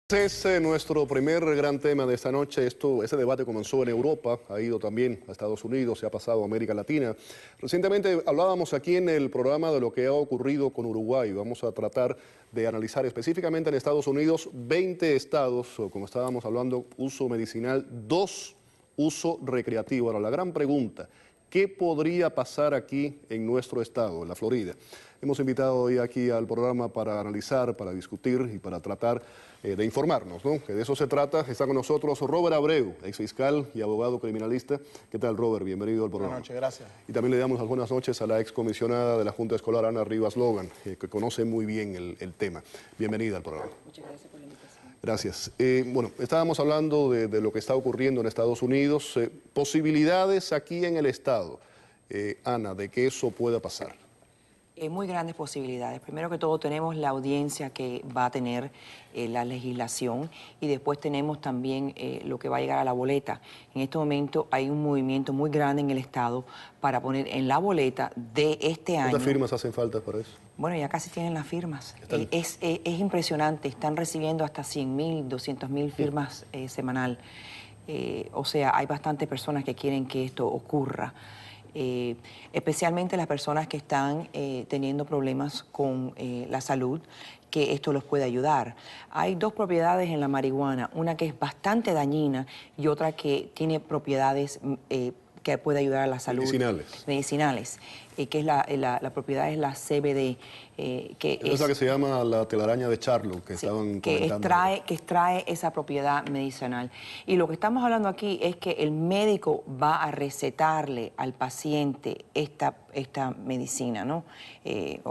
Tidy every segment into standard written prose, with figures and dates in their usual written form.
Es nuestro primer gran tema de esta noche. Ese debate comenzó en Europa, ha ido también a Estados Unidos, se ha pasado a América Latina. Recientemente hablábamos aquí en el programa de lo que ha ocurrido con Uruguay. Vamos a tratar de analizar específicamente en Estados Unidos 20 estados, o como estábamos hablando, uso medicinal, 2 uso recreativo. Ahora, la gran pregunta, ¿qué podría pasar aquí en nuestro estado, en la Florida? Hemos invitado hoy aquí al programa para analizar, para discutir y para tratar de informarnos, ¿no? Que de eso se trata. Está con nosotros Robert Abreu, exfiscal y abogado criminalista. ¿Qué tal, Robert? Bienvenido al programa. Buenas noches, gracias. Y también le damos las buenas noches a la excomisionada de la Junta Escolar, Ana Rivas Logan, que conoce muy bien el tema. Bienvenida al programa. Muchas gracias por la invitación. Gracias. Bueno, estábamos hablando de lo que está ocurriendo en Estados Unidos. Posibilidades aquí en el estado, Ana, de que eso pueda pasar. Muy grandes posibilidades. Primero que todo tenemos la audiencia que va a tener la legislación y después tenemos también lo que va a llegar a la boleta. En este momento hay un movimiento muy grande en el estado para poner en la boleta de este año. ¿Cuántas firmas hacen falta para eso? Bueno, ya casi tienen las firmas. Es impresionante. Están recibiendo hasta 100.000, 200.000 firmas semanal. O sea, hay bastantes personas que quieren que esto ocurra. Especialmente las personas que están teniendo problemas con la salud, que esto los puede ayudar. Hay 2 propiedades en la marihuana, una que es bastante dañina y otra que tiene propiedades que puede ayudar a la salud. Medicinales. Que es la propiedad es la CBD. Que es la que se llama la telaraña de Charlo, que sí, estaban comentando. Que extrae esa propiedad medicinal. Y lo que estamos hablando aquí es que el médico va a recetarle al paciente esta medicina, ¿no?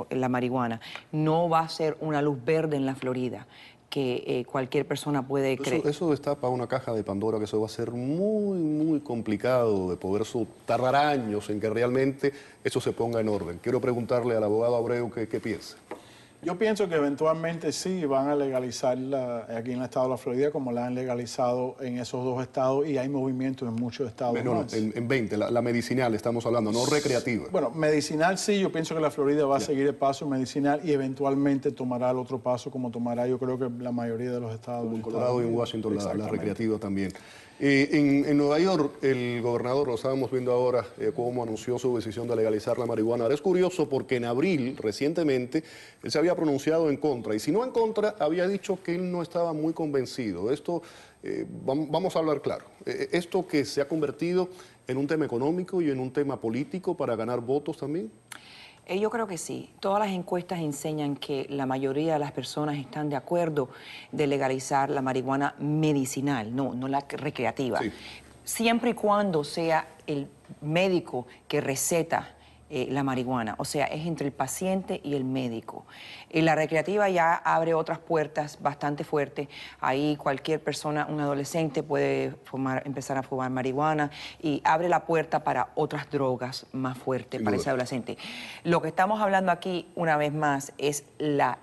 La marihuana. No va a ser una luz verde en la Florida, que cualquier persona puede creer. Eso destapa una caja de Pandora, que eso va a ser muy, muy complicado de poder tardar años en que realmente eso se ponga en orden. Quiero preguntarle al abogado Abreu qué piensa. Yo pienso que eventualmente sí van a legalizarla aquí en el estado de la Florida, como la han legalizado en esos 2 estados, y hay movimientos en muchos estados más. En 20, la medicinal estamos hablando, no recreativa. Bueno, medicinal sí, yo pienso que la Florida va a seguir el paso medicinal y eventualmente tomará el otro paso como tomará yo creo que la mayoría de los estados. Como en Colorado y en Washington la recreativa también. En Nueva York, el gobernador, lo estábamos viendo ahora, cómo anunció su decisión de legalizar la marihuana. Ahora es curioso porque en abril, recientemente, él se había pronunciado en contra. Y si no en contra, había dicho que él no estaba muy convencido. Esto, vamos a hablar claro. Esto que se ha convertido en un tema económico y en un tema político para ganar votos también. Yo creo que sí. Todas las encuestas enseñan que la mayoría de las personas están de acuerdo de legalizar la marihuana medicinal, no la recreativa. Sí. Siempre y cuando sea el médico que receta la marihuana, o sea, es entre el paciente y el médico. La recreativa ya abre otras puertas bastante fuertes. Ahí cualquier persona, un adolescente, puede empezar a fumar marihuana y abre la puerta para otras drogas más fuertes para ese adolescente. Lo que estamos hablando aquí, una vez más, es la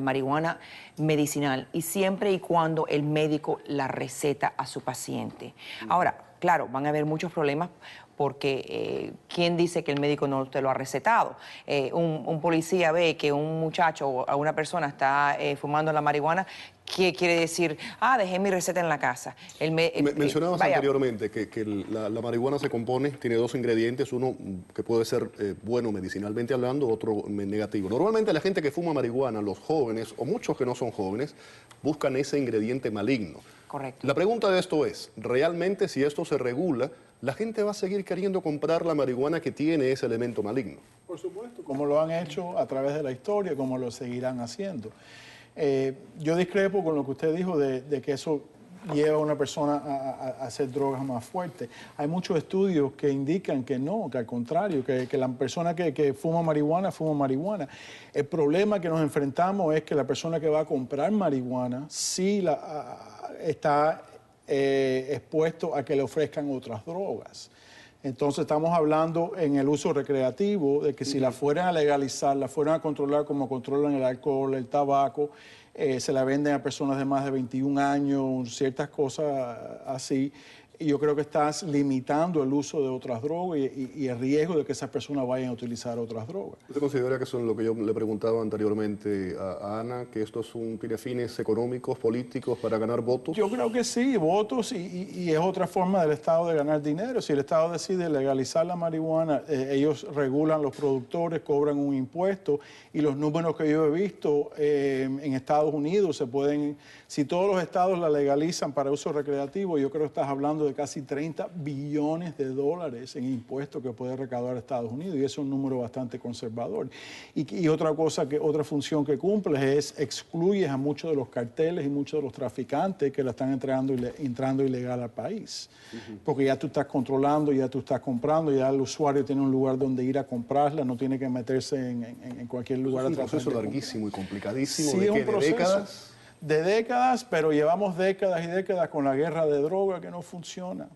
marihuana medicinal y siempre y cuando el médico la receta a su paciente. Ahora, claro, van a haber muchos problemas porque ¿quién dice que el médico no te lo ha recetado? Un policía ve que un muchacho o una persona está fumando la marihuana, ¿qué quiere decir? Dejé mi receta en la casa. Mencionabas anteriormente que la marihuana se compone, tiene 2 ingredientes, uno que puede ser bueno medicinalmente hablando, otro negativo. Normalmente la gente que fuma marihuana, los jóvenes, o muchos que no son jóvenes, buscan ese ingrediente maligno. Correcto. La pregunta de esto es, ¿realmente si esto se regula, la gente va a seguir queriendo comprar la marihuana que tiene ese elemento maligno? Por supuesto, como lo han hecho a través de la historia, como lo seguirán haciendo. Yo discrepo con lo que usted dijo de que eso lleva a una persona a hacer drogas más fuertes. Hay muchos estudios que indican que no, que al contrario, que la persona que fuma marihuana. El problema que nos enfrentamos es que la persona que va a comprar marihuana sí está expuesto a que le ofrezcan otras drogas. Entonces estamos hablando en el uso recreativo de que si la fueran a legalizar, la fueran a controlar como controlan el alcohol, el tabaco, se la venden a personas de más de 21 años, ciertas cosas así, y yo creo que estás limitando el uso de otras drogas y el riesgo de que esas personas vayan a utilizar otras drogas. ¿Usted considera que son lo que yo le preguntaba anteriormente a Ana, que esto tiene fines económicos, políticos, para ganar votos? Yo creo que sí, votos y es otra forma del Estado de ganar dinero. Si el Estado decide legalizar la marihuana, ellos regulan los productores, cobran un impuesto y los números que yo he visto en Estados Unidos se pueden, si todos los estados la legalizan para uso recreativo, yo creo que estás hablando de casi 30 billones de dólares en impuestos que puede recaudar Estados Unidos y eso es un número bastante conservador. Y otra otra función que cumple es excluyes a muchos de los carteles y muchos de los traficantes que la están entrando ilegal al país. Porque ya tú estás controlando, ya tú estás comprando, ya el usuario tiene un lugar donde ir a comprarla, no tiene que meterse en cualquier lugar. Es un proceso larguísimo y complicadísimo. Sí, ¿De es qué? un proceso. ¿De décadas? De décadas, pero llevamos décadas y décadas con la guerra de droga que no funciona.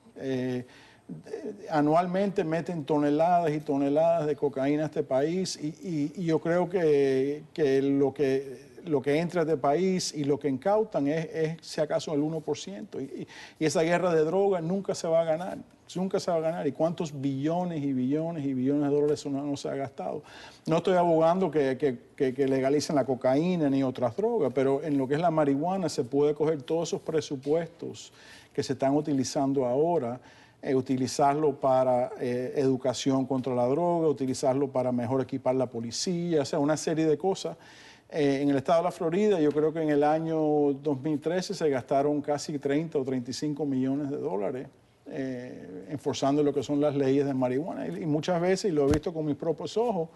Anualmente meten toneladas y toneladas de cocaína a este país y yo creo que lo que entra a este país y lo que incautan es si acaso el 1%. Y esa guerra de droga nunca se va a ganar. Nunca se va a ganar. ¿Y cuántos billones y billones y billones de dólares no se ha gastado? No estoy abogando que legalicen la cocaína ni otras drogas, pero en lo que es la marihuana se puede coger todos esos presupuestos que se están utilizando ahora, utilizarlo para educación contra la droga, utilizarlo para mejor equipar la policía, o sea, una serie de cosas. En el estado de la Florida, yo creo que en el año 2013 se gastaron casi 30 o 35 millones de dólares enforzando lo que son las leyes de marihuana. Y muchas veces, y lo he visto con mis propios ojos,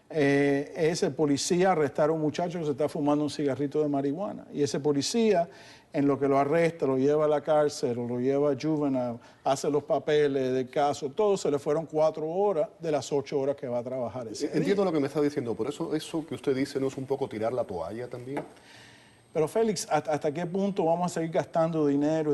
ese policía arrestar a un muchacho que se está fumando un cigarrito de marihuana. Y ese policía, en lo que lo arresta, lo lleva a la cárcel, o lo lleva a juvenile, hace los papeles del caso, todo se le fueron 4 horas de las 8 horas que va a trabajar ese día. Entiendo lo que me está diciendo, por eso que usted dice no es un poco tirar la toalla también. Pero Félix, ¿hasta qué punto vamos a seguir gastando dinero?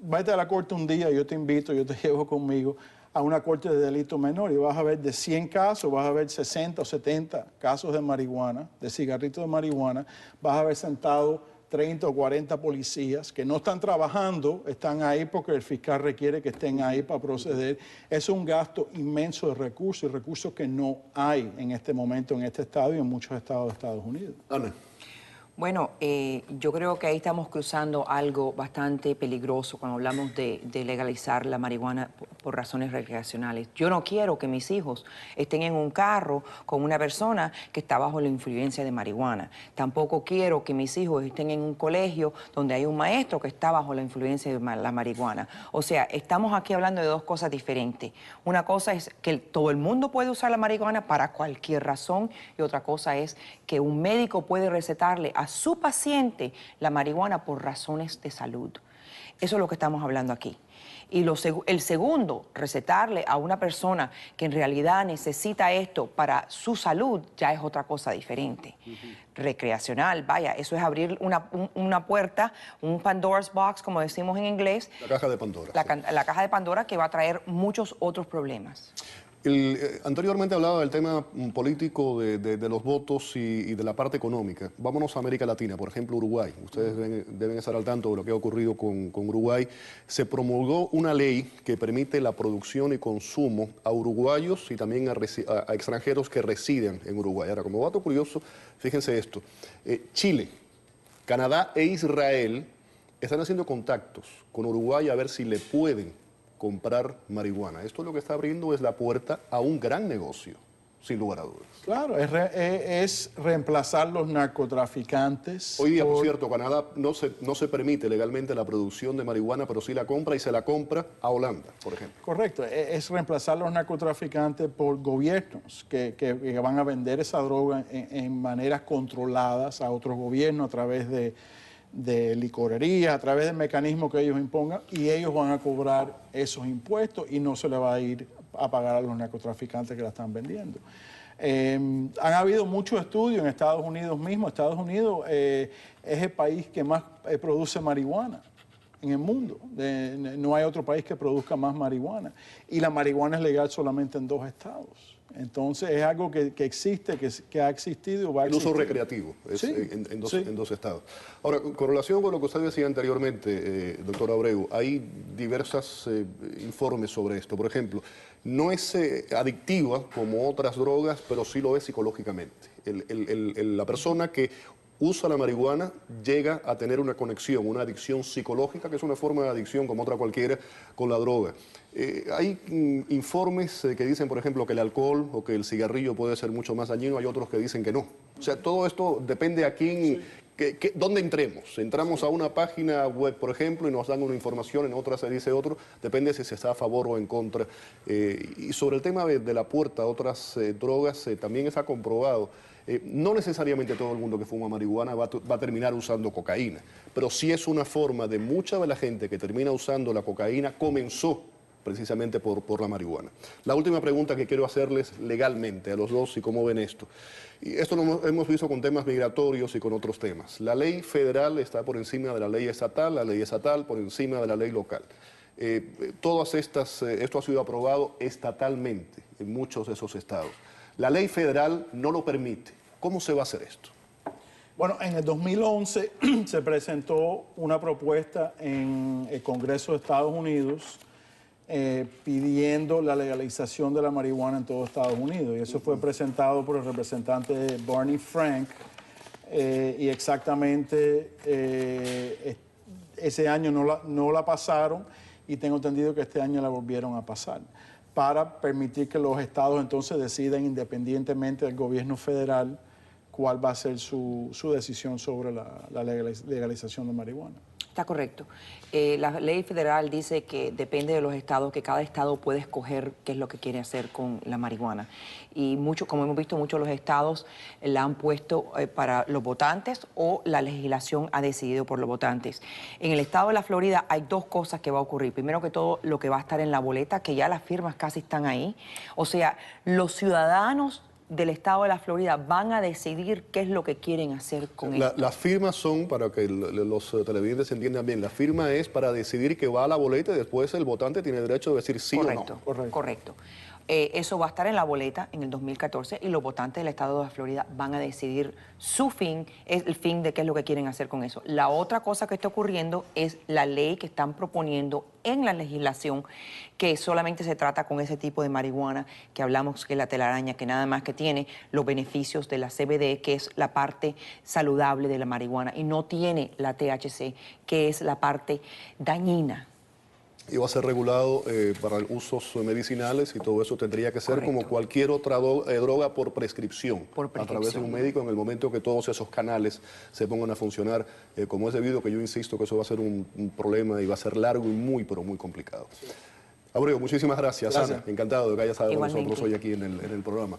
Vete a la corte un día, yo te invito, yo te llevo conmigo a una corte de delito menor y vas a ver de 100 casos, vas a ver 60 o 70 casos de marihuana, de cigarritos de marihuana, vas a ver sentado 30 o 40 policías que no están trabajando, están ahí porque el fiscal requiere que estén ahí para proceder. Es un gasto inmenso de recursos y recursos que no hay en este momento en este estado y en muchos estados de Estados Unidos. Ana. Bueno, yo creo que ahí estamos cruzando algo bastante peligroso cuando hablamos de legalizar la marihuana por razones recreacionales. Yo no quiero que mis hijos estén en un carro con una persona que está bajo la influencia de marihuana. Tampoco quiero que mis hijos estén en un colegio donde hay un maestro que está bajo la influencia de la marihuana. O sea, estamos aquí hablando de dos cosas diferentes. Una cosa es que todo el mundo puede usar la marihuana para cualquier razón y otra cosa es que un médico puede recetarle a su paciente la marihuana por razones de salud. Eso es lo que estamos hablando aquí. Y el segundo, recetarle a una persona que en realidad necesita esto para su salud, ya es otra cosa diferente. Recreacional, vaya, eso es abrir una puerta, un Pandora's Box, como decimos en inglés. La caja de Pandora. La caja de Pandora que va a traer muchos otros problemas. Anteriormente hablaba del tema político de los votos y de la parte económica. Vámonos a América Latina, por ejemplo Uruguay. Ustedes deben estar al tanto de lo que ha ocurrido con Uruguay. Se promulgó una ley que permite la producción y consumo a uruguayos y también a extranjeros que residen en Uruguay. Ahora, como dato curioso, fíjense esto. Chile, Canadá e Israel están haciendo contactos con Uruguay a ver si le pueden comprar marihuana. Esto lo que está abriendo es la puerta a un gran negocio, sin lugar a dudas. Claro, es reemplazar los narcotraficantes. Hoy día, por cierto, Canadá no se permite legalmente la producción de marihuana, pero sí la compra y se la compra a Holanda, por ejemplo. Correcto, es reemplazar los narcotraficantes por gobiernos que van a vender esa droga en maneras controladas a otros gobiernos a través de licorerías, a través del mecanismo que ellos impongan, y ellos van a cobrar esos impuestos y no se le va a ir a pagar a los narcotraficantes que la están vendiendo. Han habido muchos estudios en Estados Unidos mismo. Estados Unidos es el país que más produce marihuana en el mundo. No hay otro país que produzca más marihuana. Y la marihuana es legal solamente en 2 estados. Entonces es algo que existe, que ha existido y va a el existir. uso recreativo Sí, en sí. dos estados. Ahora, con relación con lo que usted decía anteriormente, doctor Abreu, hay diversos informes sobre esto. Por ejemplo, no es adictiva como otras drogas, pero sí lo es psicológicamente. La persona que usa la marihuana llega a tener una conexión, una adicción psicológica, que es una forma de adicción como otra cualquiera, con la droga. Hay informes que dicen, por ejemplo, que el alcohol o que el cigarrillo puede ser mucho más dañino, hay otros que dicen que no. O sea, todo esto depende a quién, dónde entremos. Entramos a una página web, por ejemplo, y nos dan una información, en otra se dice otro, depende si se está a favor o en contra. Y sobre el tema de la puerta a otras drogas, también está comprobado. No necesariamente todo el mundo que fuma marihuana va a terminar usando cocaína, pero sí es una forma de mucha de la gente que termina usando la cocaína comenzó precisamente por la marihuana. La última pregunta que quiero hacerles legalmente a los dos y cómo ven esto. Y esto lo hemos visto con temas migratorios y con otros temas. La ley federal está por encima de la ley estatal por encima de la ley local. Todas estas, esto ha sido aprobado estatalmente en muchos de esos estados. La ley federal no lo permite. ¿Cómo se va a hacer esto? Bueno, en el 2011 se presentó una propuesta en el Congreso de Estados Unidos pidiendo la legalización de la marihuana en todo Estados Unidos. Y eso fue presentado por el representante Barney Frank. Y exactamente ese año no la pasaron y tengo entendido que este año la volvieron a pasar, para permitir que los estados entonces decidan independientemente del gobierno federal cuál va a ser su decisión sobre la legalización de marihuana. Está correcto. La ley federal dice que depende de los estados, que cada estado puede escoger qué es lo que quiere hacer con la marihuana. Y como hemos visto, muchos de los estados la han puesto para los votantes o la legislación ha decidido por los votantes. En el estado de la Florida hay 2 cosas que va a ocurrir. Primero que todo, lo que va a estar en la boleta, que ya las firmas casi están ahí. O sea, los ciudadanos del estado de la Florida van a decidir qué es lo que quieren hacer con esto. Las firmas son, para que los televidentes entiendan bien, la firma es para decidir que va a la boleta y después el votante tiene derecho de decir sí o no. Correcto. Eso va a estar en la boleta en el 2014 y los votantes del estado de la Florida van a decidir su fin, el fin de qué es lo que quieren hacer con eso. La otra cosa que está ocurriendo es la ley que están proponiendo en la legislación, que solamente se trata con ese tipo de marihuana que hablamos, que es la telaraña, que nada más que tiene los beneficios de la CBD, que es la parte saludable de la marihuana, y no tiene la THC, que es la parte dañina. Y va a ser regulado para usos medicinales y todo eso tendría que ser como cualquier otra droga por prescripción, a través de un médico en el momento que todos esos canales se pongan a funcionar como es debido, que yo insisto que eso va a ser un problema y va a ser largo y muy, pero muy complicado. Sí. Abreu, muchísimas gracias. Ana, encantado de que hayas estado con nosotros hoy aquí en el programa.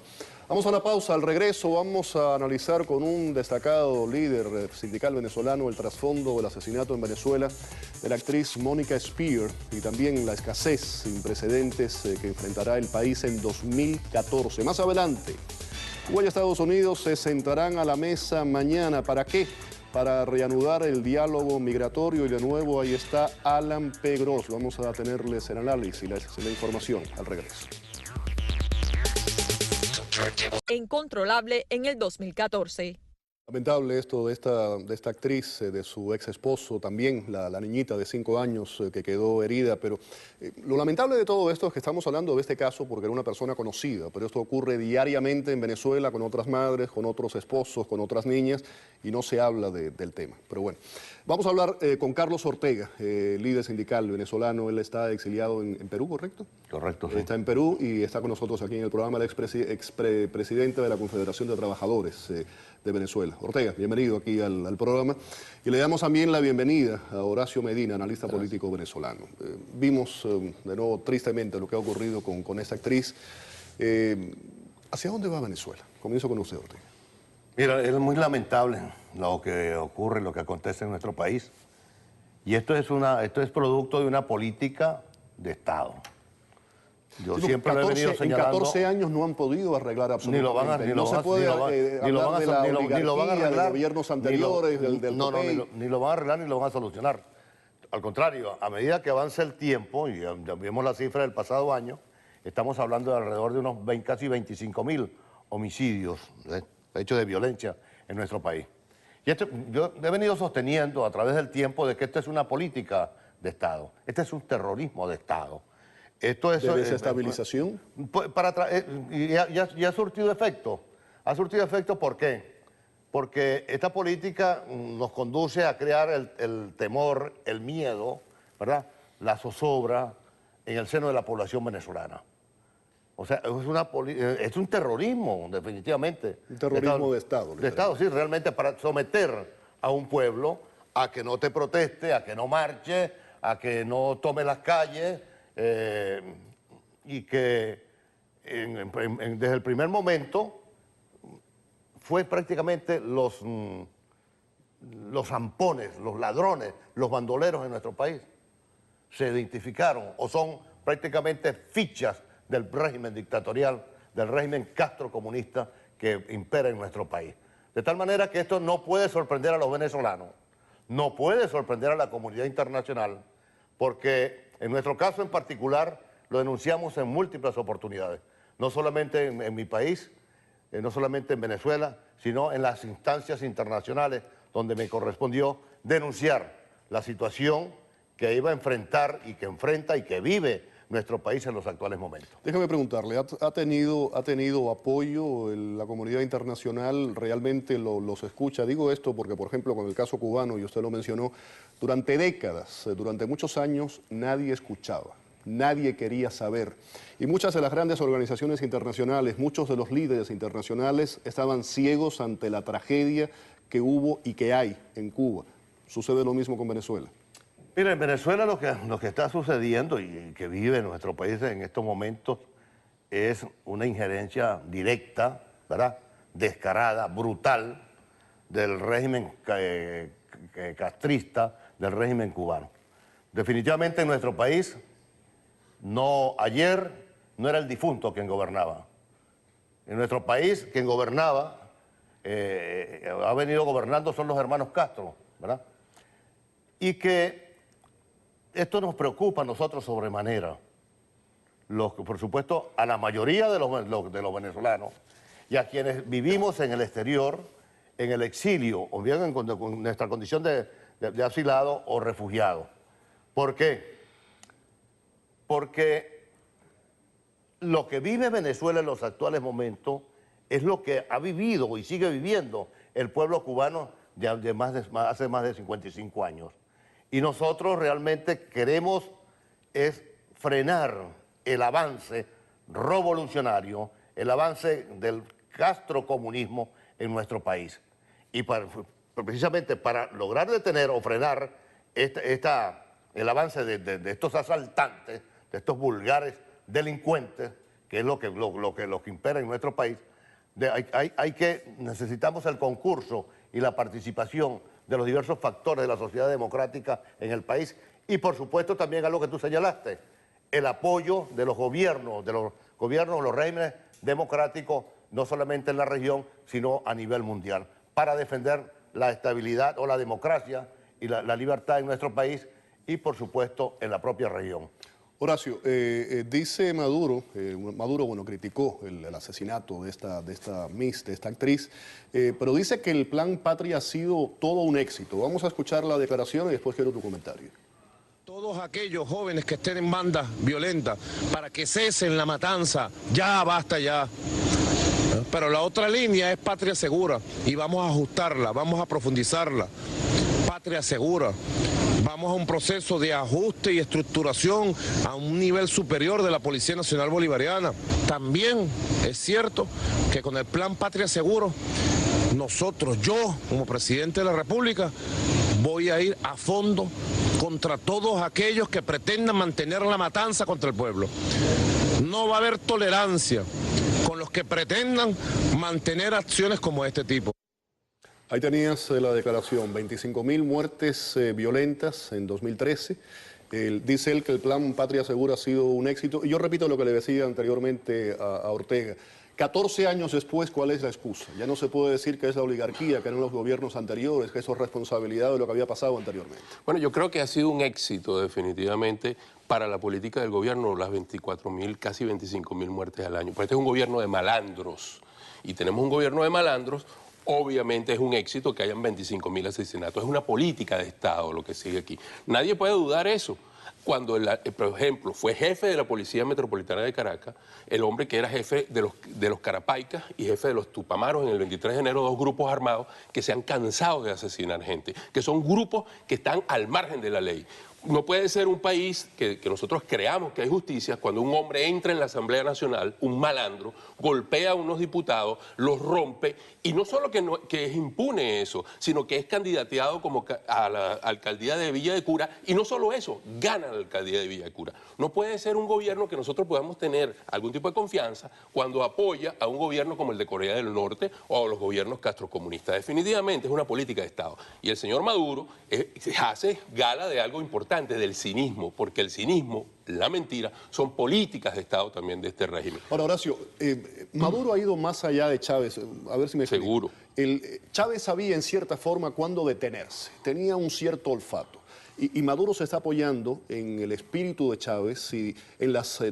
Vamos a una pausa. Al regreso vamos a analizar con un destacado líder sindical venezolano el trasfondo del asesinato en Venezuela de la actriz Mónica Spear y también la escasez sin precedentes que enfrentará el país en 2014. Más adelante, Cuba y Estados Unidos se sentarán a la mesa mañana. ¿Para qué? Para reanudar el diálogo migratorio y de nuevo ahí está Alan P. Gross. Vamos a tenerles el análisis y la información al regreso. Incontrolable en el 2014. Lamentable esto de esta actriz, de su ex esposo, también la niñita de 5 años que quedó herida, pero lo lamentable de todo esto es que estamos hablando de este caso porque era una persona conocida, pero esto ocurre diariamente en Venezuela con otras madres, con otros esposos, con otras niñas y no se habla del tema. Pero bueno, vamos a hablar con Carlos Ortega, líder sindical venezolano. Él está exiliado en Perú, ¿correcto? Correcto, sí. Está en Perú y está con nosotros aquí en el programa el expresidente de la Confederación de Trabajadores de Venezuela. Ortega, bienvenido aquí al programa. Y le damos también la bienvenida a Horacio Medina, analista político venezolano. Vimos de nuevo tristemente lo que ha ocurrido con esta actriz. ¿Hacia dónde va Venezuela? Comienzo con usted, Ortega. Mira, es muy lamentable lo que ocurre, lo que acontece en nuestro país. Y esto es producto de una política de Estado. Yo siempre lo he venido señalando. En 14 años no han podido arreglar absolutamente. No se puede hablar de la oligarquía, de los gobiernos anteriores, del No, ni lo van a arreglar ni lo van a solucionar. Al contrario, a medida que avanza el tiempo, y ya vimos la cifra del pasado año, estamos hablando de alrededor de unos casi 25.000 homicidios, hechos de violencia en nuestro país. Y yo he venido sosteniendo a través del tiempo de que esto es una política de Estado, este es un terrorismo de Estado. Esto es, ¿De desestabilización? Y ha surtido efecto. Ha surtido efecto, ¿por qué? Porque esta política nos conduce a crear el temor, el miedo, ¿verdad?, la zozobra en el seno de la población venezolana. O sea, es un terrorismo, definitivamente. Un terrorismo de Estado. De Estado, sí, realmente para someter a un pueblo a que no te proteste, a que no marche, a que no tome las calles, y que desde el primer momento fue prácticamente los zampones, los ladrones, los bandoleros en nuestro país. Se identificaron o son prácticamente fichas del régimen dictatorial, del régimen castrocomunista que impera en nuestro país. De tal manera que esto no puede sorprender a los venezolanos, no puede sorprender a la comunidad internacional, porque en nuestro caso en particular lo denunciamos en múltiples oportunidades, no solamente en mi país, no solamente en Venezuela, sino en las instancias internacionales donde me correspondió denunciar la situación que iba a enfrentar y que enfrenta y que vive nuestro país en los actuales momentos. Déjame preguntarle, ¿ha tenido apoyo la comunidad internacional? ¿Realmente los escucha? Digo esto porque, por ejemplo, con el caso cubano, y usted lo mencionó, durante décadas, durante muchos años, nadie escuchaba. Nadie quería saber. Y muchas de las grandes organizaciones internacionales, muchos de los líderes internacionales estaban ciegos ante la tragedia que hubo y que hay en Cuba. ¿Sucede lo mismo con Venezuela? Mira, en Venezuela lo que está sucediendo y que vive nuestro país en estos momentos es una injerencia directa, ¿verdad?, descarada, brutal, del régimen castrista, del régimen cubano. Definitivamente en nuestro país, ayer no era el difunto quien gobernaba. En nuestro país, quien gobernaba, ha venido gobernando son los hermanos Castro, ¿verdad? Y que esto nos preocupa a nosotros sobremanera. Por supuesto, a la mayoría de los venezolanos y a quienes vivimos en el exterior, en el exilio, o bien con nuestra condición de asilado o refugiado. ¿Por qué? Porque lo que vive Venezuela en los actuales momentos es lo que ha vivido y sigue viviendo el pueblo cubano hace más de 55 años. Y nosotros realmente queremos es frenar el avance revolucionario, el avance del castrocomunismo en nuestro país. Y precisamente para lograr detener o frenar el avance de estos asaltantes, de estos vulgares delincuentes, que es lo que impera en nuestro país, necesitamos el concurso y la participación de los diversos factores de la sociedad democrática en el país y, por supuesto, también a lo que tú señalaste, el apoyo de los gobiernos, los regímenes democráticos, no solamente en la región, sino a nivel mundial, para defender la estabilidad o la democracia y la libertad en nuestro país y, por supuesto, en la propia región. Horacio, dice Maduro, bueno, criticó el asesinato de esta actriz, pero dice que el Plan Patria ha sido todo un éxito. Vamos a escuchar la declaración y después quiero tu comentario. Todos aquellos jóvenes que estén en bandas violentas, para que cesen la matanza, ya basta ya. Pero la otra línea es Patria Segura y vamos a ajustarla, vamos a profundizarla. Patria Segura. Vamos a un proceso de ajuste y estructuración a un nivel superior de la Policía Nacional Bolivariana. También es cierto que con el Plan Patria Seguro, yo como presidente de la República, voy a ir a fondo contra todos aquellos que pretendan mantener la matanza contra el pueblo. No va a haber tolerancia con los que pretendan mantener acciones como este tipo. Ahí tenías la declaración, 25.000 muertes violentas en 2013. Dice él que el Plan Patria Segura ha sido un éxito. Y yo repito lo que le decía anteriormente a Ortega. 14 años después, ¿cuál es la excusa? Ya no se puede decir que es la oligarquía, que eran los gobiernos anteriores, que eso es responsabilidad de lo que había pasado anteriormente. Bueno, yo creo que ha sido un éxito definitivamente para la política del gobierno, las 24.000, casi 25.000 muertes al año. Pero este es un gobierno de malandros y tenemos un gobierno de malandros. Obviamente es un éxito que hayan 25.000 asesinatos. Es una política de Estado lo que sigue aquí. Nadie puede dudar eso. Cuando, por ejemplo, fue jefe de la Policía Metropolitana de Caracas, el hombre que era jefe de los Carapaicas y jefe de los Tupamaros en el 23 de enero, dos grupos armados que se han cansado de asesinar gente, que son grupos que están al margen de la ley. No puede ser un país que nosotros creamos que hay justicia cuando un hombre entra en la Asamblea Nacional, un malandro, golpea a unos diputados, los rompe, y no solo que es impune eso, sino que es candidateado como a la alcaldía de Villa de Cura, y no solo eso, gana la alcaldía de Villa de Cura. No puede ser un gobierno que nosotros podamos tener algún tipo de confianza cuando apoya a un gobierno como el de Corea del Norte o a los gobiernos castrocomunistas. Definitivamente es una política de Estado. Y el señor Maduro hace gala de algo importante, del cinismo, porque el cinismo, la mentira, son políticas de Estado también de este régimen. Ahora, Horacio, Maduro ha ido más allá de Chávez, a ver si me explico. Seguro. Chávez sabía en cierta forma cuándo detenerse, tenía un cierto olfato. Y Maduro se está apoyando en el espíritu de Chávez y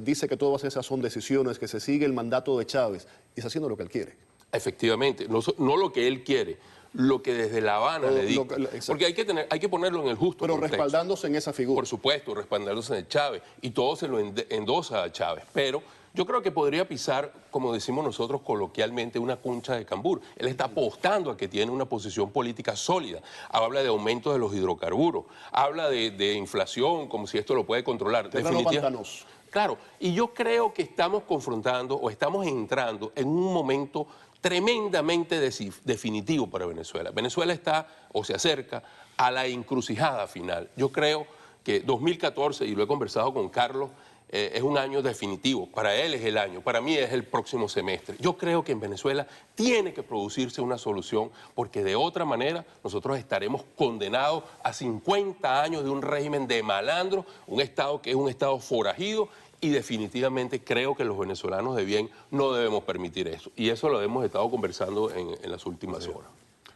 dice que todas esas son decisiones, que se sigue el mandato de Chávez y está haciendo lo que él quiere. Efectivamente, no lo que él quiere, lo que desde La Habana le dicta. Porque hay que ponerlo en el justo Pero contexto. respaldándose en esa figura. Por supuesto, respaldándose en Chávez. Y todo se lo endosa a Chávez. Pero yo creo que podría pisar, como decimos nosotros coloquialmente, una cuncha de cambur. Él está apostando a que tiene una posición política sólida. Habla de aumento de los hidrocarburos. Habla de inflación, como si esto lo puede controlar. Terreno pantanoso. Claro, y yo creo que estamos confrontando o estamos entrando en un momento tremendamente definitivo para Venezuela. Venezuela está o se acerca a la encrucijada final. Yo creo que 2014, y lo he conversado con Carlos, es un año definitivo. Para él es el año, para mí es el próximo semestre. Yo creo que en Venezuela tiene que producirse una solución porque de otra manera nosotros estaremos condenados a 50 años de un régimen de malandro, un Estado que es un Estado forajido, y definitivamente creo que los venezolanos de bien no debemos permitir eso. Y eso lo hemos estado conversando en las últimas horas.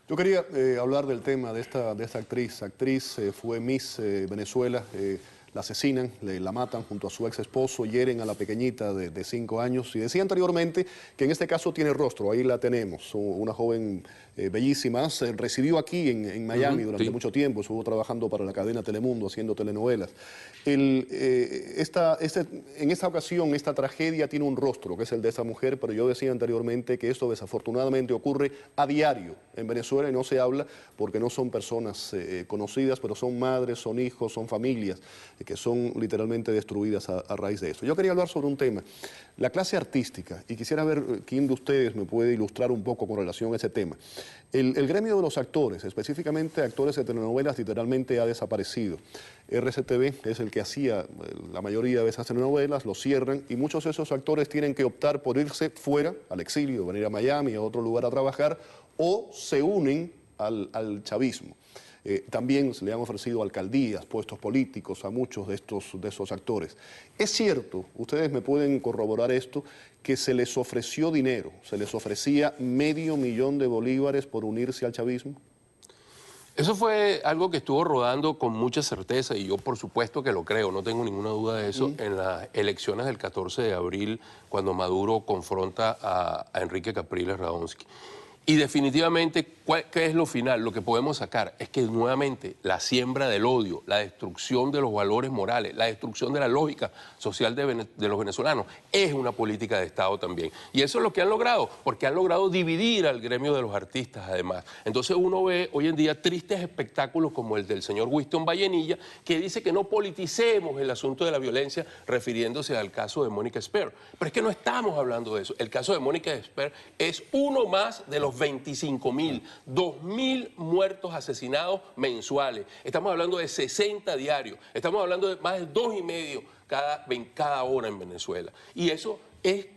Yo quería hablar del tema de esta actriz. Actriz fue Miss Venezuela. La asesinan, la matan junto a su ex esposo, hieren a la pequeñita de 5 años. Y decía anteriormente que en este caso tiene rostro, ahí la tenemos, una joven bellísima. Residió aquí en Miami durante mucho tiempo, estuvo trabajando para la cadena Telemundo haciendo telenovelas. En esta ocasión, esta tragedia tiene un rostro, que es el de esa mujer, pero yo decía anteriormente que esto desafortunadamente ocurre a diario en Venezuela y no se habla porque no son personas conocidas, pero son madres, son hijos, son familias que son literalmente destruidas a raíz de esto. Yo quería hablar sobre un tema, la clase artística, y quisiera ver quién de ustedes me puede ilustrar un poco con relación a ese tema. El gremio de los actores, específicamente actores de telenovelas, literalmente ha desaparecido. RCTV es el que hacía la mayoría de esas telenovelas, lo cierran y muchos de esos actores tienen que optar por irse fuera, al exilio, venir a Miami, a otro lugar a trabajar, o se unen al chavismo. También se le han ofrecido alcaldías, puestos políticos a muchos de estos actores. ¿Es cierto, ustedes me pueden corroborar esto, que se les ofreció dinero, se les ofrecía $500,000 de bolívares por unirse al chavismo? Eso fue algo que estuvo rodando con mucha certeza y yo por supuesto que lo creo, no tengo ninguna duda de eso, en las elecciones del 14 de abril, cuando Maduro confronta a Enrique Capriles Radonsky. Y definitivamente, ¿qué es lo final? Lo que podemos sacar es que nuevamente la siembra del odio, la destrucción de los valores morales, la destrucción de la lógica social de los venezolanos es una política de Estado también. Y eso es lo que han logrado, porque han logrado dividir al gremio de los artistas además. Entonces uno ve hoy en día tristes espectáculos como el del señor Winston Vallenilla, que dice que no politicemos el asunto de la violencia refiriéndose al caso de Mónica Esper. Pero es que no estamos hablando de eso. El caso de Mónica Esper es uno más de los 25.000, 2.000 muertos asesinados mensuales. Estamos hablando de 60 diarios. Estamos hablando de más de 2,5 cada hora en Venezuela. Y eso es,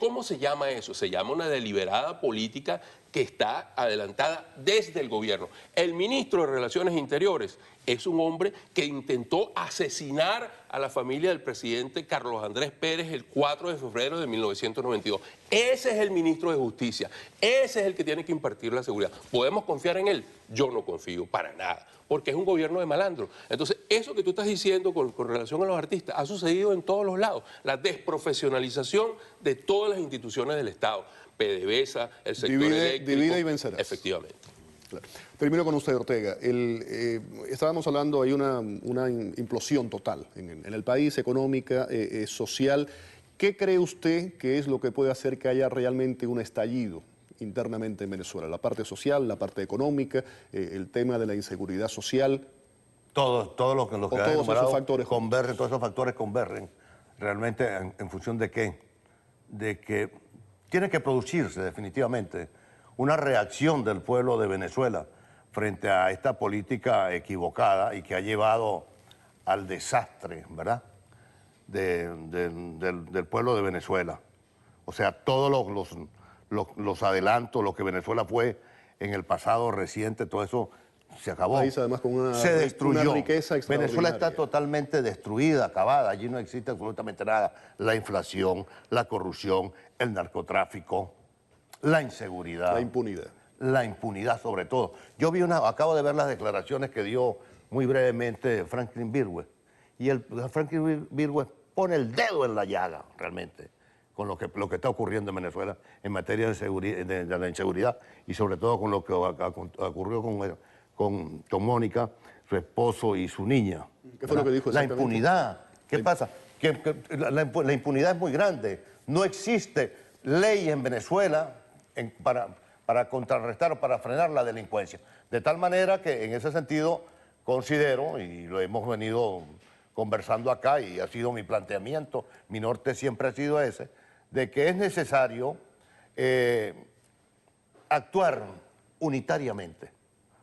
¿cómo se llama eso? Se llama una deliberada política que está adelantada desde el gobierno. El ministro de Relaciones Interiores es un hombre que intentó asesinar a la familia del presidente Carlos Andrés Pérez el 4 de febrero de 1992. Ese es el ministro de Justicia. Ese es el que tiene que impartir la seguridad. ¿Podemos confiar en él? Yo no confío para nada, porque es un gobierno de malandro. Entonces, eso que tú estás diciendo con relación a los artistas ha sucedido en todos los lados. La desprofesionalización de todas las instituciones del Estado. PDVSA, el sector eléctrico. Divide y vencerás. Efectivamente. Claro. Termino con usted, Ortega. Estábamos hablando, hay una implosión total en el país, económica, social. ¿Qué cree usted que es lo que puede hacer que haya realmente un estallido internamente en Venezuela? La parte social, la parte económica, el tema de la inseguridad social. Todos los que todos esos factores convergen, todos esos factores convergen. ¿Realmente en función de qué? De que tiene que producirse definitivamente una reacción del pueblo de Venezuela frente a esta política equivocada y que ha llevado al desastre, ¿verdad?, del pueblo de Venezuela. O sea, todos los adelantos, lo que Venezuela fue en el pasado reciente, todo eso se acabó. País, además, con se destruyó. una riqueza extraordinaria. Venezuela está totalmente destruida, acabada. Allí no existe absolutamente nada. La inflación, la corrupción, el narcotráfico, la inseguridad. La impunidad. La impunidad sobre todo. Yo acabo de ver las declaraciones que dio muy brevemente Franklin Birgüe. Y Franklin Birgüe pone el dedo en la llaga, realmente, con lo que está ocurriendo en Venezuela en materia de la inseguridad y sobre todo con lo que ocurrió con Mónica, su esposo y su niña. ¿Qué fue lo que dijo La exactamente? impunidad. ¿Qué pasa? Que la impunidad es muy grande. No existe ley en Venezuela para contrarrestar o para frenar la delincuencia. De tal manera que en ese sentido considero, y lo hemos venido conversando acá y ha sido mi planteamiento, mi norte siempre ha sido ese, de que es necesario actuar unitariamente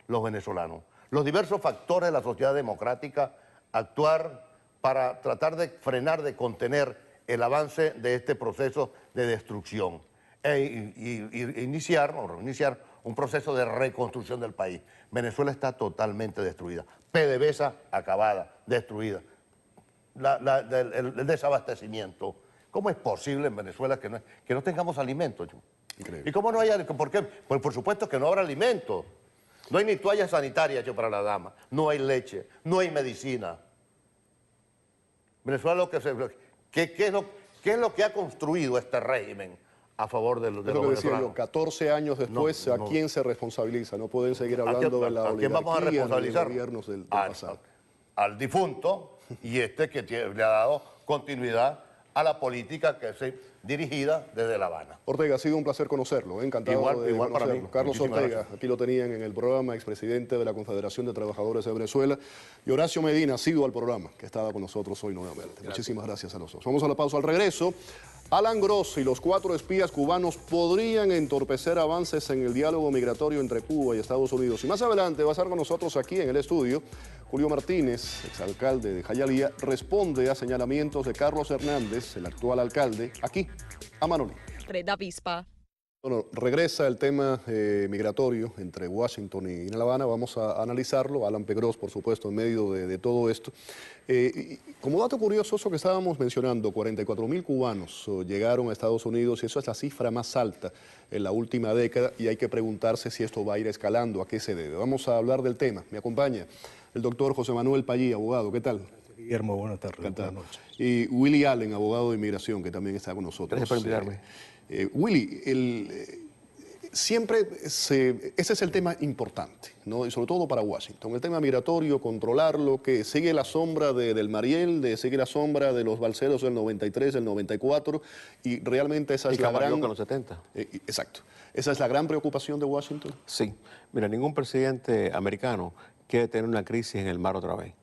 los venezolanos, los diversos factores de la sociedad democrática, actuar para tratar de frenar, de contener el avance de este proceso de destrucción e iniciar un proceso de reconstrucción del país. Venezuela está totalmente destruida, PDVSA acabada, destruida. El desabastecimiento. ¿Cómo es posible en Venezuela que no tengamos alimentos? Increíble. ¿Y cómo no hay? ¿Por qué? Pues por supuesto que no habrá alimentos. No hay ni toallas sanitarias para la dama, no hay leche, no hay medicina. Venezuela ¿qué es lo que ha construido este régimen a favor de los venezolanos? 14 años después, ¿a quién se responsabiliza? No pueden seguir hablando de la oligarquía, ¿a quién vamos a responsabilizar? Los gobiernos del pasado. Al difunto y que le ha dado continuidad a la política que es dirigida desde La Habana. Ortega, ha sido un placer conocerlo, encantado de igual para conocerlo. mí. Carlos Muchísimas Ortega, gracias. aquí lo tenían en el programa, expresidente de la Confederación de Trabajadores de Venezuela, y Horacio Medina, ha sido al programa, que estaba con nosotros hoy nuevamente. Gracias. Muchísimas gracias a los dos. Vamos a la pausa. Al regreso, Alan Gross y los 4 espías cubanos podrían entorpecer avances en el diálogo migratorio entre Cuba y Estados Unidos. Y más adelante va a estar con nosotros aquí en el estudio Julio Martínez, exalcalde de Jayalía, responde a señalamientos de Carlos Hernández, el actual alcalde, aquí, a Manolí. Red Avispa. Bueno, regresa el tema migratorio entre Washington y La Habana. Vamos a analizarlo. Alan P. Gross, por supuesto, en medio de todo esto. Y como dato curioso, eso que estábamos mencionando, 44.000 cubanos llegaron a Estados Unidos y eso es la cifra más alta en la última década y hay que preguntarse si esto va a ir escalando, a qué se debe. Vamos a hablar del tema. Me acompaña el doctor José Manuel Pallí, abogado. ¿Qué tal? Guillermo, buenas tardes. Encantado. Buenas noches. Y Willy Allen, abogado de inmigración, que también está con nosotros. Gracias por invitarme. Willy, siempre ese es el tema importante, ¿no? Y sobre todo para Washington, el tema migratorio, controlarlo, que sigue la sombra del Mariel, sigue la sombra de los balseros del 93, del 94, y realmente esa es la gran... con los 70. Exacto. Esa es la gran preocupación de Washington. Sí. Mira, ningún presidente americano quiere tener una crisis en el mar otra vez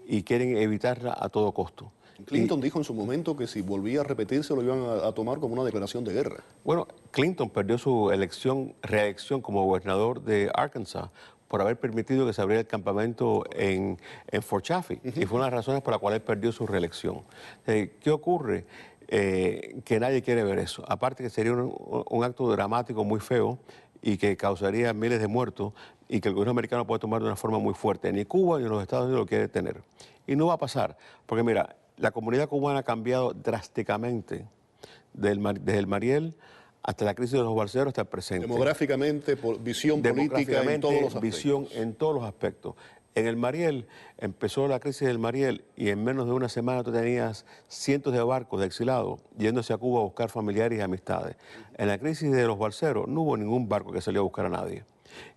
y quieren evitarla a todo costo. Clinton dijo en su momento que si volvía a repetirse lo iban a tomar como una declaración de guerra. Bueno, Clinton perdió su reelección como gobernador de Arkansas por haber permitido que se abriera el campamento en Fort Chaffee. Y fue una de las razones por la cual él perdió su reelección. ¿Qué ocurre? Que nadie quiere ver eso. Aparte que sería un acto dramático muy feo y que causaría miles de muertos y que el gobierno americano puede tomar de una forma muy fuerte. Ni Cuba ni los Estados Unidos lo quiere tener. Y no va a pasar, porque mira, la comunidad cubana ha cambiado drásticamente desde el Mariel hasta la crisis de los balseros hasta el presente. Demográficamente, visión política en todos los aspectos. Visión en todos los aspectos. En el Mariel empezó la crisis del Mariel y en menos de una semana tú tenías cientos de barcos de exilados yéndose a Cuba a buscar familiares y amistades. En la crisis de los balseros no hubo ningún barco que salió a buscar a nadie.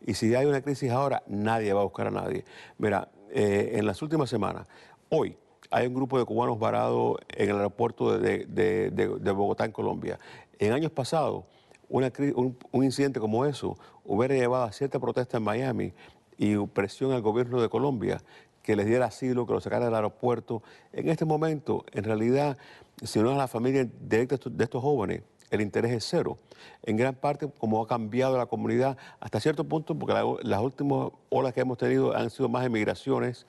Y si hay una crisis ahora, nadie va a buscar a nadie. Mira, en las últimas semanas, hoy hay un grupo de cubanos varados en el aeropuerto de Bogotá, en Colombia. En años pasados, un incidente como eso hubiera llevado a cierta protesta en Miami y presión al gobierno de Colombia que les diera asilo, que los sacara del aeropuerto. En este momento, en realidad, si no es la familia directa de estos jóvenes, el interés es cero. En gran parte, como ha cambiado la comunidad, hasta cierto punto, porque las últimas olas que hemos tenido han sido más emigraciones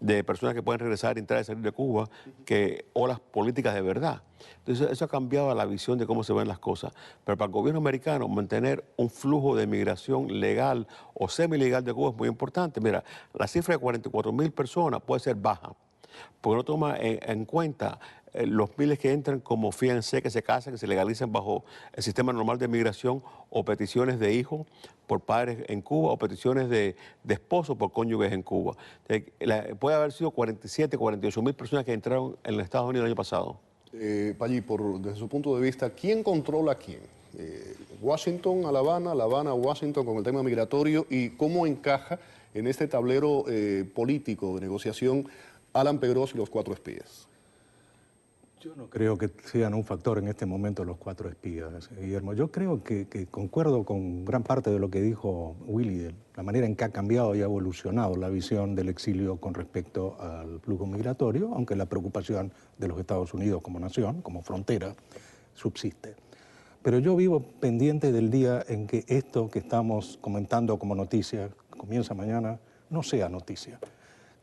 de personas que pueden regresar, entrar y salir de Cuba, que olas políticas de verdad. Entonces, eso ha cambiado la visión de cómo se ven las cosas. Pero para el gobierno americano, mantener un flujo de migración legal o semi-legal de Cuba es muy importante. Mira, la cifra de 44.000 personas puede ser baja, porque no toma en cuenta los miles que entran como fiancé, que se casan, que se legalizan bajo el sistema normal de migración, o peticiones de hijos por padres en Cuba, o peticiones de esposos por cónyuges en Cuba. Puede haber sido 47, 48.000 personas que entraron en los Estados Unidos el año pasado. Pallí, desde su punto de vista, ¿quién controla a quién? ¿Washington a La Habana, La Habana a Washington con el tema migratorio? ¿Y cómo encaja en este tablero político de negociación Alan Pegrosz y los 4 espías? Yo no creo que sean un factor en este momento los 4 espías, Guillermo. Yo creo que concuerdo con gran parte de lo que dijo Willy, de la manera en que ha cambiado y ha evolucionado la visión del exilio con respecto al flujo migratorio, aunque la preocupación de los Estados Unidos como nación, como frontera, subsiste. Pero yo vivo pendiente del día en que esto que estamos comentando como noticia, comienza mañana, no sea noticia.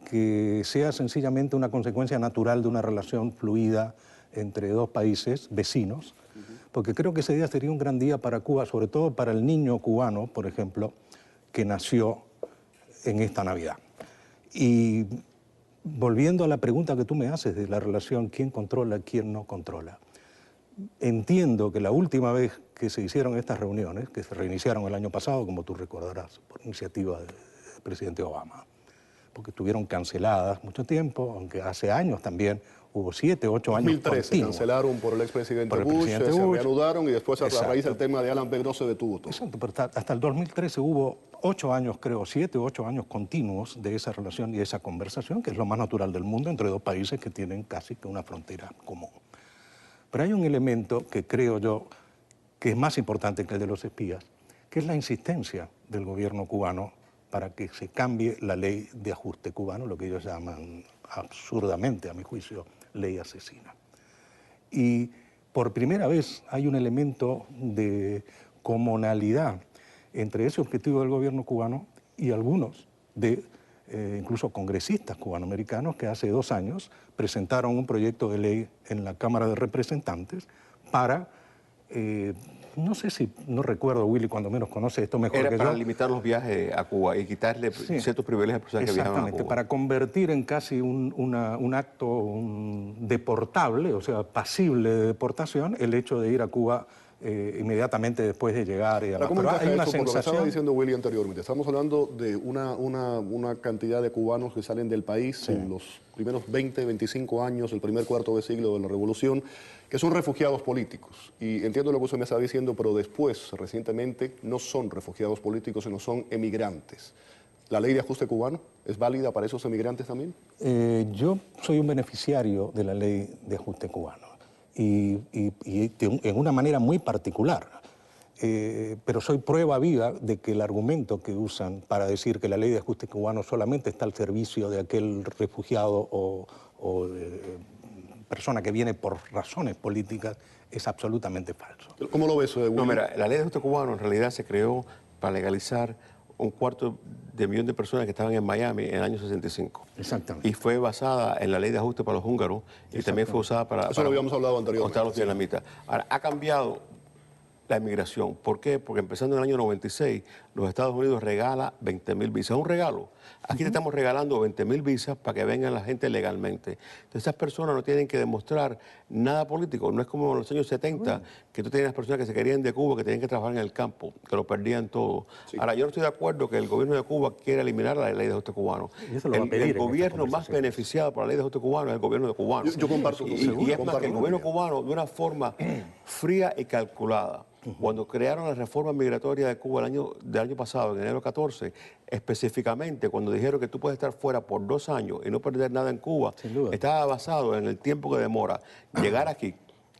Que sea sencillamente una consecuencia natural de una relación fluida entre 2 países vecinos, porque creo que ese día sería un gran día para Cuba, sobre todo para el niño cubano, por ejemplo, que nació en esta Navidad. Y volviendo a la pregunta que tú me haces de la relación quién controla, quién no controla, entiendo que la última vez que se hicieron estas reuniones, que se reiniciaron el año pasado, como tú recordarás, por iniciativa del presidente Obama, porque estuvieron canceladas mucho tiempo, aunque hace años también hubo 7, 8 años 2013 continuos. Cancelaron por el expresidente Bush, se reanudaron y después a raíz del tema de Alan Pegrosz se detuvo todo. Exacto, pero hasta el 2013 hubo 8 años, creo, 7 o 8 años continuos de esa relación y esa conversación, que es lo más natural del mundo entre 2 países que tienen casi que una frontera común. Pero hay un elemento que creo yo que es más importante que el de los espías, que es la insistencia del gobierno cubano para que se cambie la ley de ajuste cubano, lo que ellos llaman absurdamente, a mi juicio, ley asesina. Y por primera vez hay un elemento de comunalidad entre ese objetivo del gobierno cubano y algunos de incluso congresistas cubanoamericanos que hace 2 años presentaron un proyecto de ley en la Cámara de Representantes para, no sé si, no recuerdo, Willy, cuando menos conoce esto mejor Era que para yo. limitar los viajes a Cuba y quitarle ciertos privilegios a personas que viajaban a Exactamente, Cuba. para convertir en casi un acto deportable, o sea, pasible de deportación, el hecho de ir a Cuba inmediatamente después de llegar. Y ¿Cómo pero encaja hay una eso? Por lo que estaba sensación... diciendo Willy anteriormente, estamos hablando de una cantidad de cubanos que salen del país en los primeros 20, 25 años, el primer cuarto de siglo de la Revolución, que son refugiados políticos. Y entiendo lo que usted me está diciendo, pero después, recientemente, no son refugiados políticos, sino son emigrantes. ¿La ley de ajuste cubano es válida para esos emigrantes también? Yo soy un beneficiario de la ley de ajuste cubano y en una manera muy particular. Pero soy prueba viva de que el argumento que usan para decir que la ley de ajuste cubano solamente está al servicio de aquel refugiado o persona que viene por razones políticas es absolutamente falso. ¿Cómo lo ves, Willy? No, mira, la ley de ajuste cubano en realidad se creó para legalizar 250.000 de personas que estaban en Miami en el año 65. Exactamente. Y fue basada en la ley de ajuste para los húngaros y también fue usada para... Eso lo habíamos hablado anteriormente. Contra los vietnamitas. Ahora, ha cambiado la inmigración. ¿Por qué? Porque empezando en el año 96, los Estados Unidos regala 20.000 visas. Es un regalo. Aquí te estamos regalando 20.000 visas para que vengan la gente legalmente. Entonces, esas personas no tienen que demostrar nada político. No es como en los años 70, que tú tenías personas que se querían de Cuba, que tenían que trabajar en el campo, que lo perdían todo. Sí. Ahora, yo no estoy de acuerdo que el gobierno de Cuba quiera eliminar la ley de ajuste cubano. El gobierno más beneficiado por la ley de ajuste cubano es el gobierno de cubanos. Yo comparto tu seguro. Y es más que el gobierno cubano, de una forma fría y calculada, cuando crearon la reforma migratoria de Cuba del año pasado, en enero 14, específicamente cuando dijeron que tú puedes estar fuera por 2 años y no perder nada en Cuba, estaba basado en el tiempo que demora llegar aquí,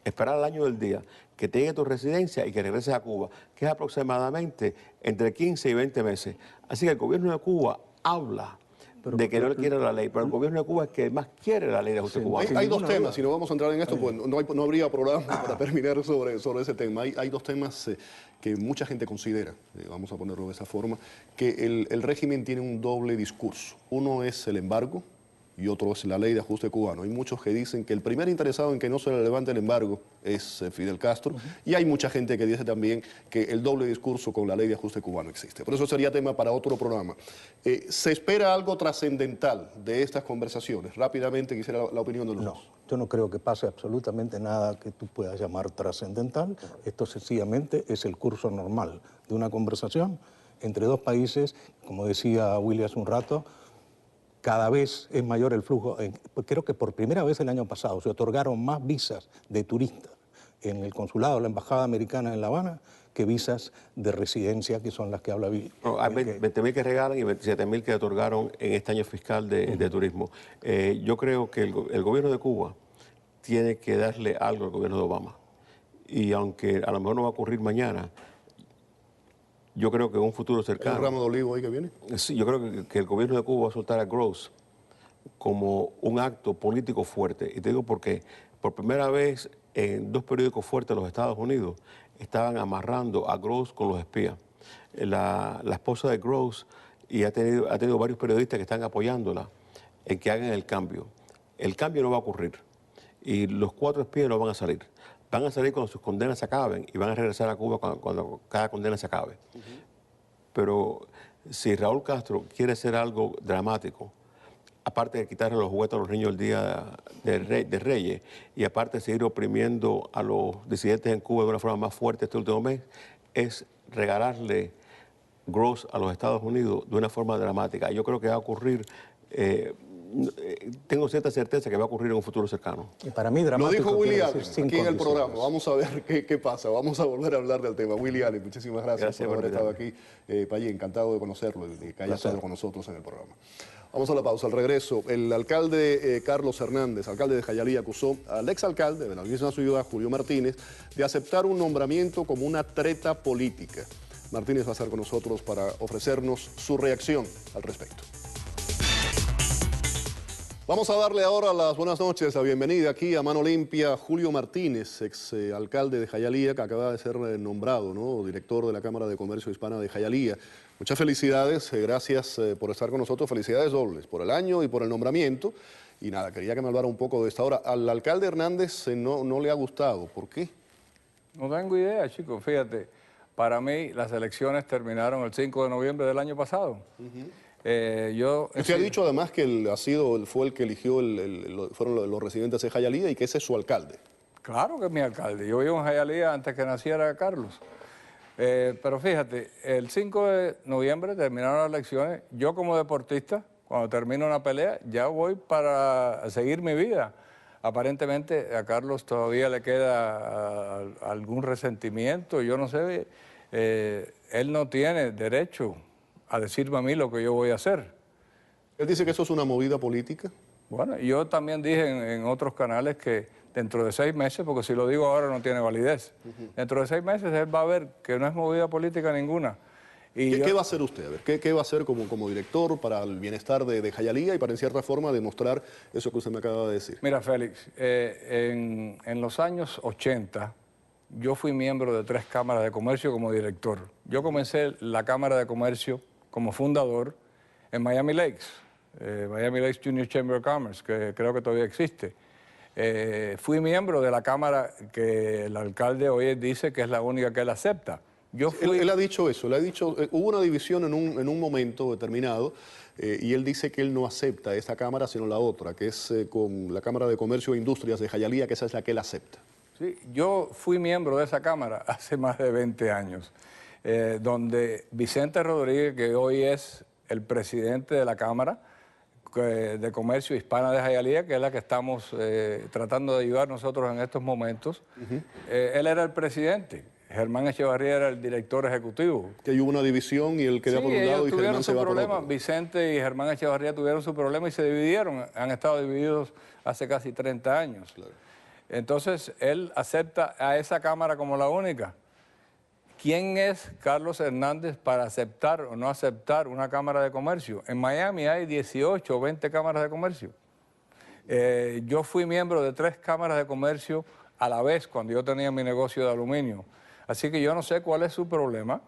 esperar el año del día, que te llegue tu residencia y que regreses a Cuba, que es aproximadamente entre 15 y 20 meses. Así que el gobierno de Cuba habla de que no le quiere la ley, pero el gobierno de Cuba es que más quiere la ley de ajuste cubano. Hay dos temas, si no vamos a entrar en esto, pues no habría programa para terminar sobre ese tema. Hay dos temas que mucha gente considera, vamos a ponerlo de esa forma, que el régimen tiene un doble discurso. Uno es el embargo y otro es la ley de ajuste cubano. Hay muchos que dicen que el primer interesado en que no se le levante el embargo es Fidel Castro, y hay mucha gente que dice también que el doble discurso con la ley de ajuste cubano existe. Por eso sería tema para otro programa. ¿Se espera algo trascendental de estas conversaciones? Rápidamente quisiera la opinión de los dos. Yo no creo que pase absolutamente nada que tú puedas llamar trascendental. Esto sencillamente es el curso normal de una conversación entre dos países, como decía Willy hace un rato. Cada vez es mayor el flujo. Creo que por primera vez el año pasado se otorgaron más visas de turistas en el consulado de la Embajada Americana en La Habana que visas de residencia, que son las que habla Willy. No, hay 20.000 que regalan y 27.000 que otorgaron en este año fiscal de turismo. Yo creo que el gobierno de Cuba tiene que darle algo al gobierno de Obama. Y aunque a lo mejor no va a ocurrir mañana, yo creo que en un futuro cercano... ¿El ramo de olivo ahí que viene? Sí, yo creo que el gobierno de Cuba va a soltar a Gross como un acto político fuerte. Y te digo porque por primera vez en 2 periódicos fuertes de los Estados Unidos estaban amarrando a Gross con los espías. La esposa de Gross y ha tenido varios periodistas que están apoyándola en que hagan el cambio. El cambio no va a ocurrir y los 4 espías no van a salir. Van a salir cuando sus condenas se acaben y van a regresar a Cuba cuando cada condena se acabe. Pero si Raúl Castro quiere hacer algo dramático, aparte de quitarle los juguetes a los niños el día de Reyes y aparte de seguir oprimiendo a los disidentes en Cuba de una forma más fuerte este último mes, es regalarle Gross a los Estados Unidos de una forma dramática. Yo creo que va a ocurrir... tengo cierta certeza que va a ocurrir en un futuro cercano. Y para mí dramático. Lo dijo Willy Allen aquí en el programa. Vamos a ver qué pasa. Vamos a volver a hablar del tema. Willy Allen, muchísimas gracias por haber estado aquí. Payí, encantado de conocerlo y que haya estado con nosotros en el programa. Vamos a la pausa. Al regreso, el alcalde Carlos Hernández, alcalde de Jayalía, acusó al exalcalde de la misma ciudad, Julio Martínez, de aceptar un nombramiento como una treta política. Martínez va a estar con nosotros para ofrecernos su reacción al respecto. Vamos a darle ahora las buenas noches, la bienvenida aquí a Mano Limpia, Julio Martínez, ex alcalde de Jayalía, que acaba de ser nombrado, ¿no?, director de la Cámara de Comercio Hispana de Jayalía. Muchas felicidades, gracias por estar con nosotros, felicidades dobles por el año y por el nombramiento. Y nada, quería que me hablara un poco de esta hora. Al alcalde Hernández no le ha gustado, ¿por qué? No tengo idea, chicos, fíjate, para mí las elecciones terminaron el 5 de noviembre del año pasado. Usted ha dicho además que fue el que eligió, fueron los residentes de Jayalía y que ese es su alcalde. Claro que es mi alcalde. Yo vivo en Jayalía antes que naciera Carlos. Pero fíjate, el 5 de noviembre terminaron las elecciones. Yo como deportista, cuando termino una pelea, ya voy para seguir mi vida. Aparentemente a Carlos todavía le queda algún resentimiento. Yo no sé, él no tiene derecho a decirme a mí lo que yo voy a hacer. ¿Él dice que eso es una movida política? Bueno, yo también dije en otros canales que dentro de 6 meses, porque si lo digo ahora no tiene validez, dentro de 6 meses él va a ver que no es movida política ninguna. Y ¿Qué va a hacer usted? A ver, ¿qué va a hacer como director para el bienestar de Jayalía y para, en cierta forma, demostrar eso que usted me acaba de decir? Mira, Félix, en los años 80... yo fui miembro de 3 cámaras de comercio como director. Yo comencé la Cámara de Comercio como fundador en Miami Lakes, Miami Lakes Junior Chamber of Commerce, que creo que todavía existe. Fui miembro de la Cámara que el alcalde hoy dice que es la única que él acepta, Él ha dicho eso, hubo una división en un momento determinado y él dice que él no acepta esa Cámara sino la otra, que es con la Cámara de Comercio e Industrias de Jayalía, que esa es la que él acepta. Sí, yo fui miembro de esa Cámara hace más de 20 años, donde Vicente Rodríguez, que hoy es el presidente de la Cámara de Comercio Hispana de Jayalía, que es la que estamos tratando de ayudar nosotros en estos momentos, él era el presidente. Germán Echevarría era el director ejecutivo. Que hubo una división y él queda por un lado y Germán se va por otro. Vicente y Germán Echevarría tuvieron su problema y se dividieron. Han estado divididos hace casi 30 años. Claro. Entonces, él acepta a esa Cámara como la única. ¿Quién es Carlos Hernández para aceptar o no aceptar una Cámara de Comercio? En Miami hay 18 o 20 cámaras de comercio. Yo fui miembro de 3 cámaras de comercio a la vez cuando yo tenía mi negocio de aluminio. Así que yo no sé cuál es su problema.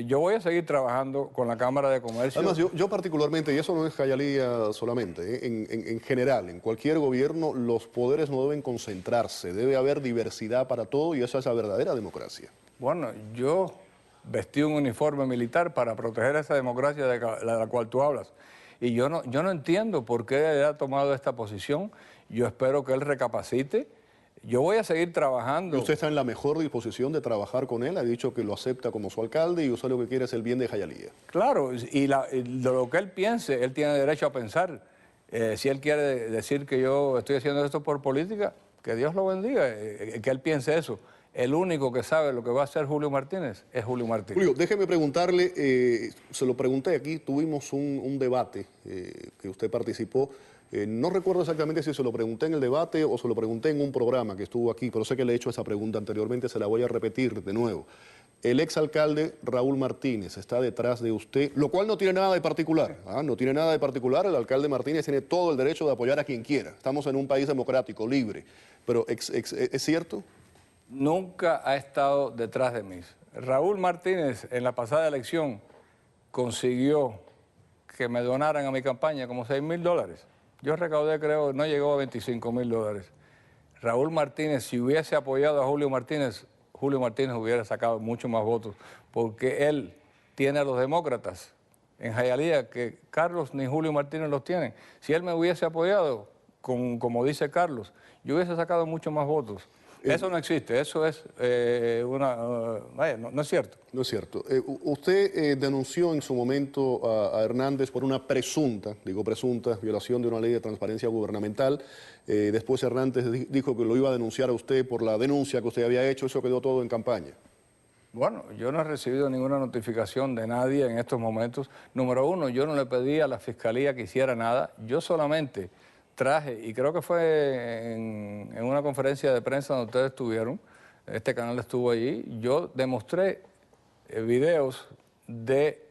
Yo voy a seguir trabajando con la Cámara de Comercio. Además, yo particularmente, y eso no es Jayalía solamente, en general, en cualquier gobierno, los poderes no deben concentrarse, debe haber diversidad para todo y esa es la verdadera democracia. Bueno, yo vestí un uniforme militar para proteger esa democracia de la cual tú hablas. Y yo no entiendo por qué él ha tomado esta posición. Yo espero que él recapacite. Yo voy a seguir trabajando. ¿Y usted está en la mejor disposición de trabajar con él? Ha dicho que lo acepta como su alcalde y usted lo que quiere es el bien de Jayalía. Claro, y lo que él piense, él tiene derecho a pensar. Si él quiere decir que yo estoy haciendo esto por política, que Dios lo bendiga, que él piense eso. El único que sabe lo que va a hacer Julio Martínez es Julio Martínez. Julio, déjeme preguntarle, se lo pregunté aquí, tuvimos un debate que usted participó. No recuerdo exactamente si se lo pregunté en el debate o se lo pregunté en un programa que estuvo aquí, pero sé que le he hecho esa pregunta anteriormente, se la voy a repetir de nuevo. El exalcalde Raúl Martínez está detrás de usted, lo cual no tiene nada de particular. No tiene nada de particular, el alcalde Martínez tiene todo el derecho de apoyar a quien quiera. Estamos en un país democrático, libre. Pero ¿es cierto? Nunca ha estado detrás de mí. Raúl Martínez en la pasada elección consiguió que me donaran a mi campaña como $6,000. Yo recaudé, creo, no llegó a $25,000. Raúl Martínez, si hubiese apoyado a Julio Martínez hubiera sacado mucho más votos, porque él tiene a los demócratas en Jayalía que Carlos ni Julio Martínez los tienen. Si él me hubiese apoyado, como dice Carlos, yo hubiese sacado mucho más votos. Eso no existe, eso es no es cierto. No es cierto. Usted denunció en su momento a Hernández por una presunta violación de una ley de transparencia gubernamental. Después Hernández dijo que lo iba a denunciar a usted por la denuncia que usted había hecho. Eso quedó todo en campaña. Bueno, yo no he recibido ninguna notificación de nadie en estos momentos. Número uno, yo no le pedí a la Fiscalía que hiciera nada. Yo solamente traje, y creo que fue en una conferencia de prensa donde ustedes estuvieron, este canal estuvo allí, yo demostré videos de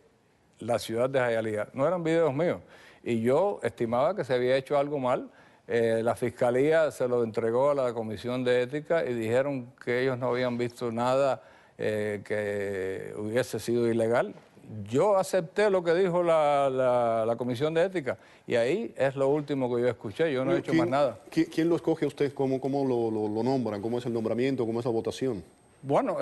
la ciudad de Jayalía. No eran videos míos. Y yo estimaba que se había hecho algo mal. La Fiscalía se lo entregó a la Comisión de Ética y dijeron que ellos no habían visto nada que hubiese sido ilegal. Yo acepté lo que dijo la Comisión de Ética y ahí es lo último que yo escuché, yo no he hecho más nada. ¿Quién lo escoge a usted? ¿Cómo lo nombran? ¿Cómo es el nombramiento? ¿Cómo es la votación? Bueno,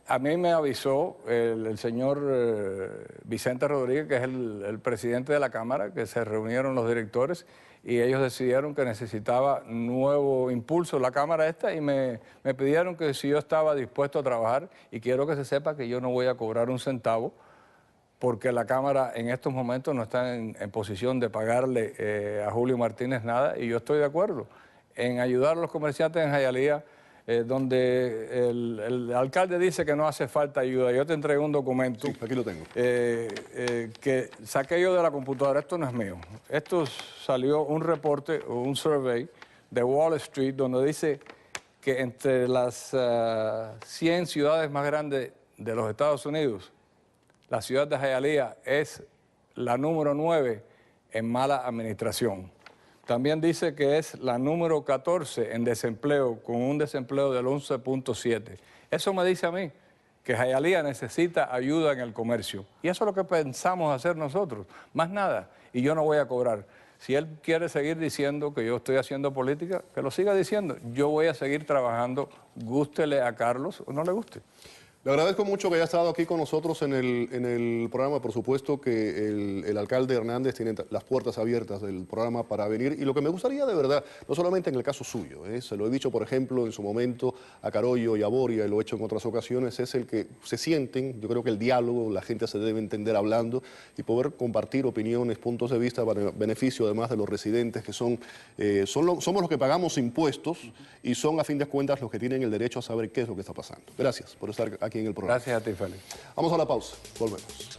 a mí me avisó el señor Vicente Rodríguez, que es el presidente de la Cámara, que se reunieron los directores y ellos decidieron que necesitaba nuevo impulso la Cámara esta y me pidieron que si yo estaba dispuesto a trabajar, y quiero que se sepa que yo no voy a cobrar un centavo porque la Cámara en estos momentos no está en posición de pagarle a Julio Martínez nada y yo estoy de acuerdo en ayudar a los comerciantes en Jayalía, donde el alcalde dice que no hace falta ayuda. Yo te entregué un documento. Sí, aquí lo tengo. Que saqué yo de la computadora. Esto no es mío. Esto salió un reporte o un survey de Wall Street donde dice que entre las 100 ciudades más grandes de los Estados Unidos, la ciudad de Jayalía es la número 9 en mala administración. También dice que es la número 14 en desempleo, con un desempleo del 11.7. Eso me dice a mí que Jayalía necesita ayuda en el comercio. Y eso es lo que pensamos hacer nosotros, más nada. Y yo no voy a cobrar. Si él quiere seguir diciendo que yo estoy haciendo política, que lo siga diciendo. Yo voy a seguir trabajando, gústele a Carlos o no le guste. Le agradezco mucho que haya estado aquí con nosotros en el programa. Por supuesto que el alcalde Hernández tiene las puertas abiertas del programa para venir. Y lo que me gustaría de verdad, no solamente en el caso suyo, se lo he dicho, por ejemplo, en su momento a Carollo y a Boria, y lo he hecho en otras ocasiones, es el que se sienten. Yo creo que el diálogo, la gente se debe entender hablando y poder compartir opiniones, puntos de vista para beneficio además de los residentes, que somos los que pagamos impuestos y son a fin de cuentas los que tienen el derecho a saber qué es lo que está pasando. Gracias por estar aquí en el programa. Gracias a ti, Félix. Vamos a la pausa. Volvemos.